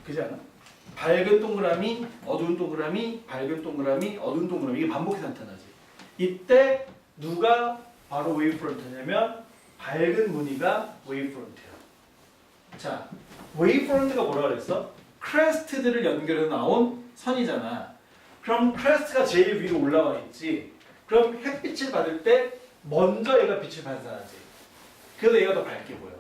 그지 않아? 밝은 동그라미, 어두운 동그라미, 밝은 동그라미, 어두운 동그라미 이게 반복해서 나타나지. 이때 누가 바로 웨이브 프론트냐면 밝은 무늬가 웨이브 프론트야. 자, 웨이브 프론트가 뭐라 그랬어? 크레스트들을 연결해서 나온 선이잖아. 그럼 크레스트가 제일 위로 올라와 있지. 그럼 햇빛을 받을 때 먼저 얘가 빛을 반사하지. 그래서 얘가 더 밝게 보여.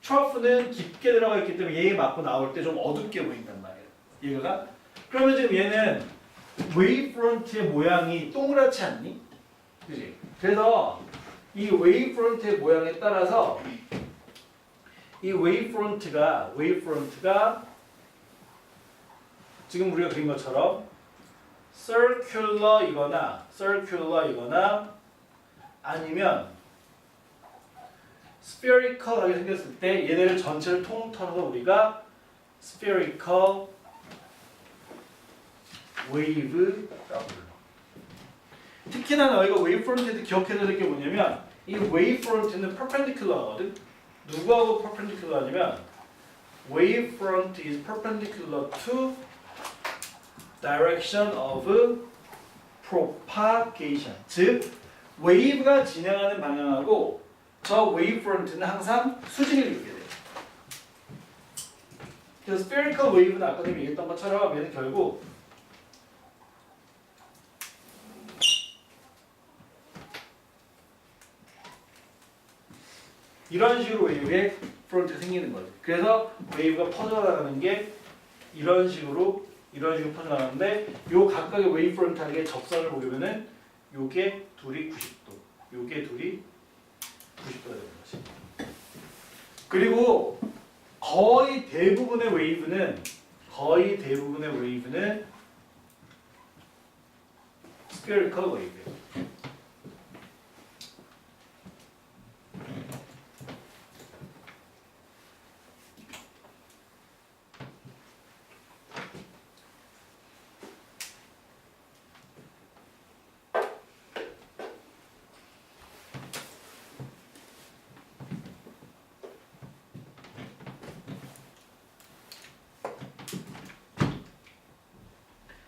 트러프는 깊게 들어가 있기 때문에 얘에 맞고 나올 때 좀 어둡게 보인단 말이야. 얘가. 그러면 지금 얘는 웨이브 프론트의 모양이 동그랗지 않니? 그지? 그래서 이 웨이브 프론트의 모양에 따라서 이 웨이브 프론트가 지금 우리가 그린 것처럼 circular이거나 아니면 spherical하게 생겼을 때 얘네를 전체를 통틀어서 우리가 spherical wave라고 불러. 특히나 너희가 wave front에서 기억해야 될 게 뭐냐면 이 wave front는 perpendicular하거든. 누구하고 perpendicular하냐면 wave front is perpendicular to direction of propagation. 즉 wave가 진행하는 방향하고 저 wave front는 항상 수직을 이루게 돼요. 그래서 spherical wave는 아까 내가 얘기했던 것처럼 얘는 결국 이런 식으로 웨이브의 프론트가 생기는 거죠. 그래서 웨이브가 퍼져나가는 게 이런 식으로 퍼져나가는데 요 각각의 웨이브 프론트하게 접선을 보면은 요게 둘이 90도, 요게 둘이 90도가 되는 거지. 그리고 거의 대부분의 웨이브는 스피어리컬 웨이브예요.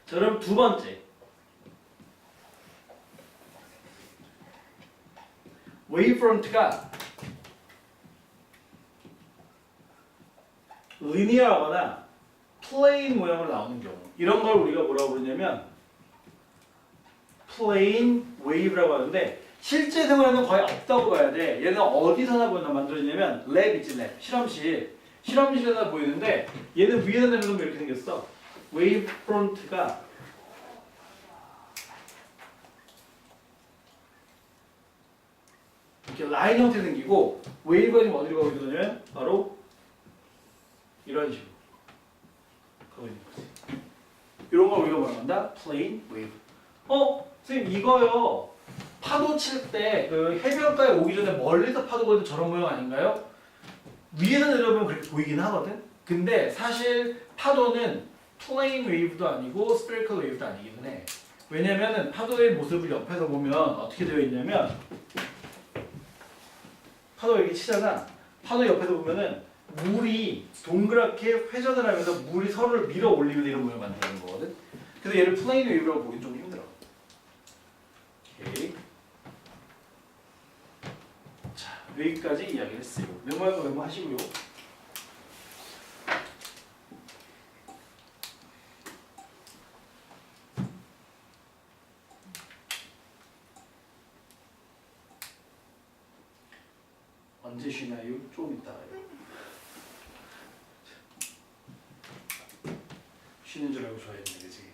자, 그럼 두 번째 웨이브 프론트가 리니어하거나 플레인 모양으로 나오는 경우 이런 걸 우리가 뭐라고 부르냐면 플레인 웨이브라고 하는데 실제 생활에는 거의 없다고 봐야 돼. 얘는 어디서나 만들어지냐면 랩 있지, 랩 실험실에서 보이는데 얘는 위에다 내려놓으면 이렇게 생겼어. 웨이브 프론트가 이렇게 라인 형태로 생기고 웨이브가 지금 어디로 가고 있느냐면 바로 이런 식으로 가고 있는 거지. 이런 걸 우리가 뭐라고 한다? 플레인 웨이브. 선생님 이거요. 파도 칠 때 그 해변가에 오기 전에 멀리서 파도 보는 저런 모양 아닌가요? 위에서 내려보면 그렇게 보이긴 하거든. 근데 사실 파도는 플레인 웨이브도 아니고 스피리컬 웨이브도 아니기는 해. 왜냐면은 파도의 모습을 옆에서 보면 어떻게 되어 있냐면 파도가 이렇게 치잖아. 파도 옆에서 보면은 물이 동그랗게 회전을 하면서 물이 서로를 밀어 올리면서 이런 모양을 만드는 거거든. 그래서 얘를 플레인 웨이브라고 보기 좀 힘들어. 오케이. 자, 여기까지 이야기를 했어요. 메모할 거 메모하시고요. 언제 쉬나요? 좀 이따가요. 쉬는 줄 알고 좋아했네, 그치?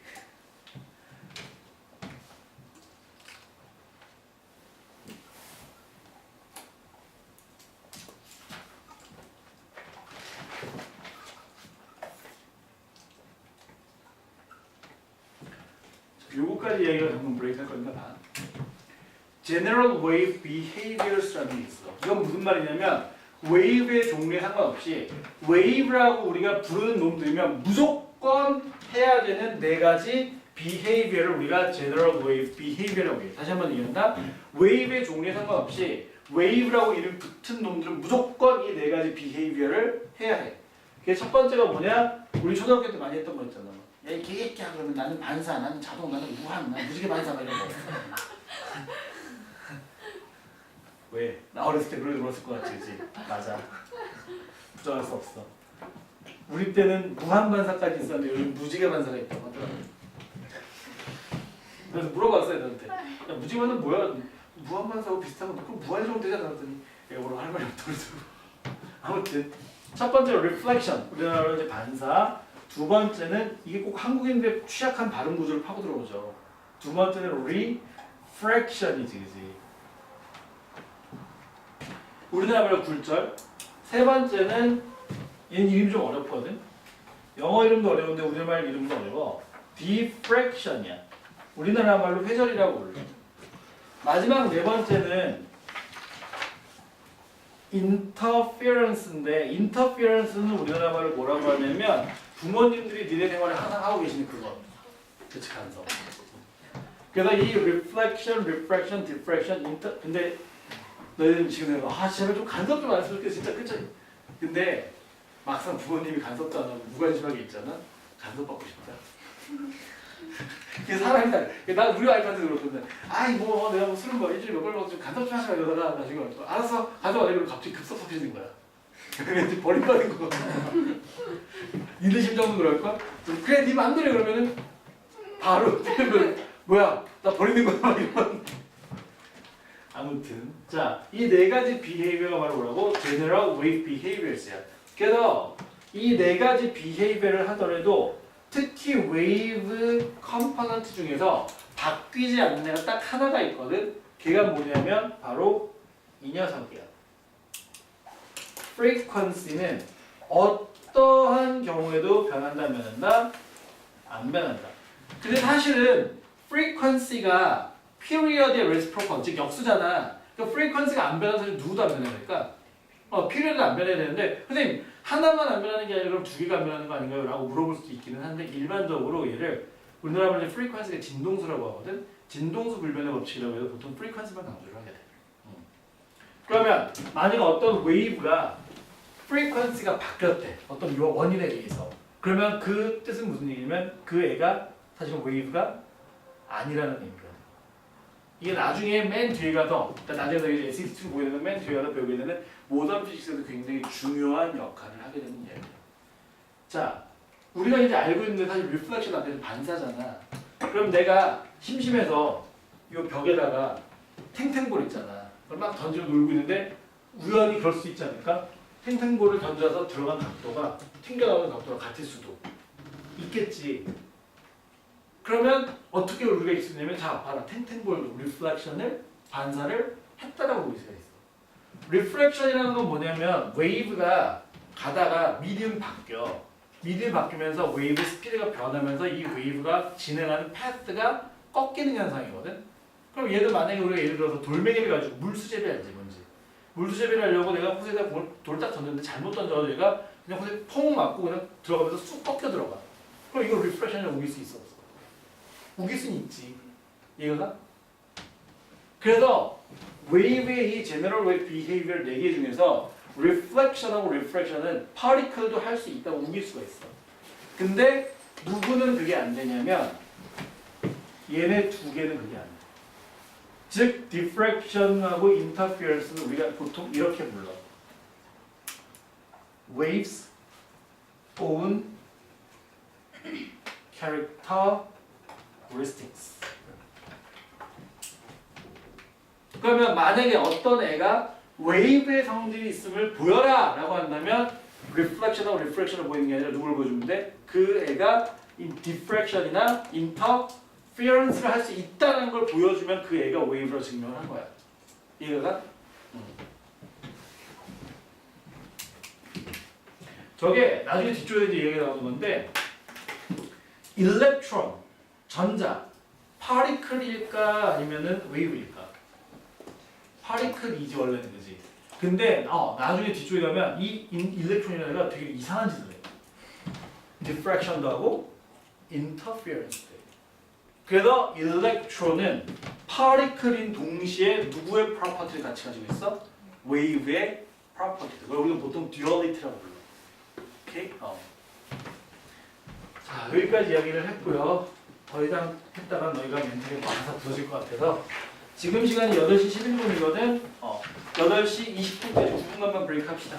요거까지 이야기가 방금 브레이크 할 거니까 봐. General Wave Behaviors라는 게 있어. 이건 무슨 말이냐면 웨이브의 종류에 상관없이 웨이브라고 우리가 부르는 놈들이면 무조건 해야 되는 네 가지 behavior를 우리가 General Wave Behavior라고 해요. 다시 한번 얘기한다. 웨이브의 종류에 상관없이 웨이브라고 이름 붙은 놈들은 무조건 이 네 가지 behavior를 해야 해. 그게 첫 번째가 뭐냐? 우리 초등학교 때 많이 했던 거 있잖아. 야, 이 개개끼야 그러면 나는 반사, 나는 자동, 나는 무한, 나는 무지개 반사 막 이런 거. 왜? 나 어렸을 때 그랬을 것 같지, 그치? 맞아. 부정할 수 없어. 우리 때는 무한 반사까지 있었는데 요즘 무지개 반사가 있다고 하더라고. 그래서 물어봤어요, 너한테. 야, 무지개 반사 뭐야? 무한 반사하고 비슷한 건데 그럼 무한 정도 되잖아. 그랬더니 얘가 뭐라고 할 말이 없더라고. 아무튼 첫 번째로 reflection, 우리나라로 이제 반사. 두 번째는 이게 꼭 한국인들의 취약한 발음 구조를 파고 들어오죠. 두 번째는 refraction이지, 그지? 우리나라 말로 굴절. 세 번째는 얘는 이름이 좀 어렵거든. 영어 이름도 어려운데 우리나라 이름도 어려워. diffraction이야. 우리나라 말로 회절이라고 불러. 마지막 네 번째는 interference인데 interference는 우리나라 말로 뭐라고 하냐면 부모님들이 니네 생활을 항상 하고 계시는 그거. 그치, 간섭. 그래서 이 reflection, refraction, diffraction, 근데 너희들 지금 제발 좀 간섭 좀 안 했으면 좋겠어. 진짜 그치? 근데 막상 부모님이 간섭도 안 하고 무관심하게 있잖아? 간섭 받고 싶다. 그게 사람이다. 난 우리 와이프한테 그렇거든. 아이 뭐 내가 뭐 술을 뭐 일주일에 몇 번 먹고 좀 간섭 좀 하지 마 이러다가 나중에 알았어 간섭 안 해고 갑자기 급섭섭해지는 거야. 왠지 버림받은 거. 니네 심정도 그럴까? 그래 네 맘대로 그러면은 바로 뭐야 나 버리는 거야 막 이런. 아무튼 자 이 네 가지 behavior가 바로 뭐라고? General Wave Behaviors야. 그래서 이 네 가지 behavior를 하더라도 특히 웨이브 컴포넌트 중에서 바뀌지 않는 애가 딱 하나가 있거든. 걔가 뭐냐면 바로 이 녀석이야. frequency는 어떠한 경우에도 변한다 안 변한다? 안 변한다. 근데 사실은 frequency가 period의 reciprocal, 즉 역수잖아. 그러니까 frequency가 안 변하는 사실 누구도 안 변해야 될까? period도 안 변해야 되는데 선생님 하나만 안 변하는 게 아니라 그럼 두 개가 안 변하는 거 아닌가요? 라고 물어볼 수도 있기는 한데 일반적으로 얘를 우리나라 말로 frequency가 진동수라고 하거든. 진동수 불변의 법칙이라고 해서 보통 frequency만 강조를 하게 돼. 그러면 만약 어떤 웨이브가 frequency가 바뀌었대. 어떤 원인에 의해서. 그러면 그 뜻은 무슨 얘기냐면 그 애가 사실은 웨이브가 아니라는 의미거든. 이게 나중에 맨 뒤에 가서 나중에 너희 SET2 보게 되면 맨 뒤에 가서 배우게 되는 모던 피직스에도 굉장히 중요한 역할을 하게 되는 이야기예요. 자, 우리가 이제 알고 있는데 사실 리플렉션 앞에서 반사잖아. 그럼 내가 심심해서 이 벽에다가 탱탱볼 있잖아. 그걸 막 던지고 놀고 있는데 우연히 그럴 수 있지 않을까? 탱탱볼을 던져서 들어간 각도가 튕겨나오는 각도가 같을 수도 있겠지. 그러면 어떻게 우리가 있었냐면 자 봐라 탱탱볼 리플렉션을 반사를 했다라고 볼 수가 있어. 리프렉션이라는 건 뭐냐면 웨이브가 가다가 미디움 바뀌어. 미디움 바뀌면서 웨이브 스피드가 변하면서 이 웨이브가 진행하는 패스가 꺾이는 현상이거든. 그럼 얘도 만약에 우리가 예를 들어서 돌멩이를 가지고 물수제비 알지 뭔지. 물수제비를 하려고 내가 호세에다 돌 딱 던졌는데 잘못 던져서 얘가 그냥 호세 퐁 맞고 그냥 들어가면서 쑥 꺾여 들어가. 그럼 이걸 리프렉션이라고 우길 수 있어 없어? 우길 수는 있지. 이해가? 그래서 웨이브의 이 제너럴 웨이브 비헤이비어 4개 중에서 reflection하고 refraction은 particle도 할 수 있다고 우길 수가 있어. 근데 누구는 그게 안 되냐면 얘네 두 개는 그게 아니야. 즉 diffraction하고 interference는 우리가 보통 이렇게 불러. waves own characteristics. 그러면 만약에 어떤 애가 웨이브의 성질이 있음을 보여라 라고 한다면 reflection하고 refraction을 보이는 게 아니라 누굴 보여주면 돼? 그 애가 diffraction이나 interference를 할 수 있다는 걸 보여주면 그 애가 웨이브로 증명을 한 거야. 이해가? 저게 나중에 뒤쪽에 이제 얘기가 나오는 건데 일렉트론, 전자, 파리클일까 아니면은 웨이브일까? 파리클이지 원래는 그지. 근데 나중에 뒤쪽에 가면 이 일렉트론이라는 애가 되게 이상한 짓을 해. 디프랙션도 하고 인터피어런스도 해. 그래서 일렉트론은 파리클인 동시에 누구의 프로퍼티를 같이 가지고 있어? 웨이브의 프로퍼티. 그걸 우리가 보통 듀얼리티라고 불러. 오케이? 자, 여기까지 이야기를 했고요. 더 이상 했다가 너희가 멘탈이 많아서 부서질 것 같아서 지금 시간이 8시 11분이거든. 8시 20분까지 9분간만 브레이크 합시다.